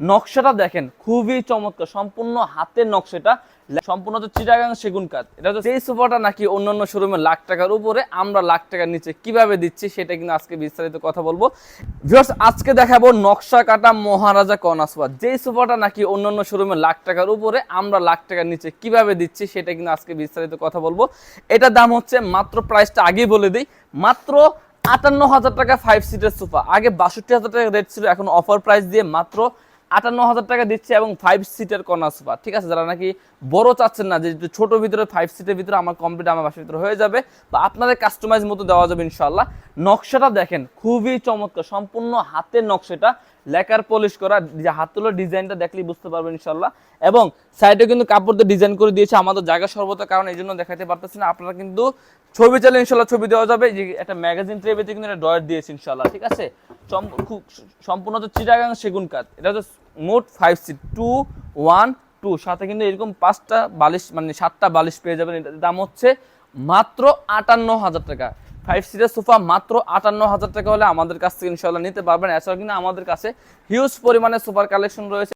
নকশাটা দেখেন খুবই চমৎকার, সম্পূর্ণ হাতের নকশাটা, সম্পূর্ণ হচ্ছে চিটাগাং সেগুন কাঠ। এটা হচ্ছে এই সোফাটা নাকি অন্যান্য শোরুমে লাখ টাকার উপরে, আমরা লাখ টাকার নিচে কিভাবে দিচ্ছি সেটা কিন্তু আজকে বিস্তারিত কথা বলবো। ভিউয়ার্স, আজকে দেখাবো নকশা কাটা মহারাজা কর্নার সোফা। যেই সোফাটা নাকি অন্যান্য শোরুমে লাখ টাকার উপরে, আমরা লাখ টাকার নিচে কিভাবে দিচ্ছি সেটা কিন্তু আজকে বিস্তারিত কথা বলবো। এটার দাম হচ্ছে মাত্র, প্রাইসটা আগেই বলে দিই, মাত্র ৫৮,০০০ টাকা 5 সিটের সোফা। আগে ৬২,০০০ টাকা রেট ছিল, এখন অফার প্রাইস দিয়ে মাত্র ৫৮,০০০ টাকা দিচ্ছে, এবং 5 সিটের কর্নার সোফা। ঠিক আছে, যারা নাকি বড় চাচ্ছেন না, যে ছোট ভিতরে 5 সিটের ভিতরে আমার কমপ্লিট আমার বাসার ভিতরে হয়ে যাবে, বা আপনাদের কাস্টমাইজ মতো দেওয়া যাবে ইনশাআল্লাহ। নকশাটা দেখেন খুবই চমৎকার, সম্পূর্ণ হাতের নকশাটা, লেকার পলিশ করা, যে হাত তুলো ডিজাইনটা দেখলেই বুঝতে পারবেন ইনশাআল্লাহ। এবং সাইডে কিন্তু কাপড় দিয়ে ডিজাইন করে দিয়েছে, আমাদের জায়গা সর্বত কারণ এই জন্য দেখাতে পারতেছি না। আপনারা কিন্তু ছবি চাইলে ইনশাআল্লাহ ছবি দেওয়া যাবে, যে একটা ম্যাগাজিন ট্রে ভিতরে কিন্তু একটা ড্রয়ার দিয়েছে ইনশাআল্লাহ। ঠিক আছে, খুব সম্পূর্ণ হচ্ছে চিটাগাং সেগুন কাঠ। এটা হচ্ছে মোট 5 সিট, 2 1 2, সাথে কিন্তু এরকম 5টা বালিশ, মানে 7টা বালিশ পেয়ে যাবেন। এটার দাম হচ্ছে মাত্র ৫৮,০০০ টাকা। 5 সিটের সোফা মাত্র ৫৮,০০০ টাকা হলে আমাদের কাছ থেকে ইনশাআল্লাহ নিতে পারবেন। এছাড়াও কিন্তু আমাদের কাছে হিউজ পরিমাণে সোফার কালেকশন রয়েছে।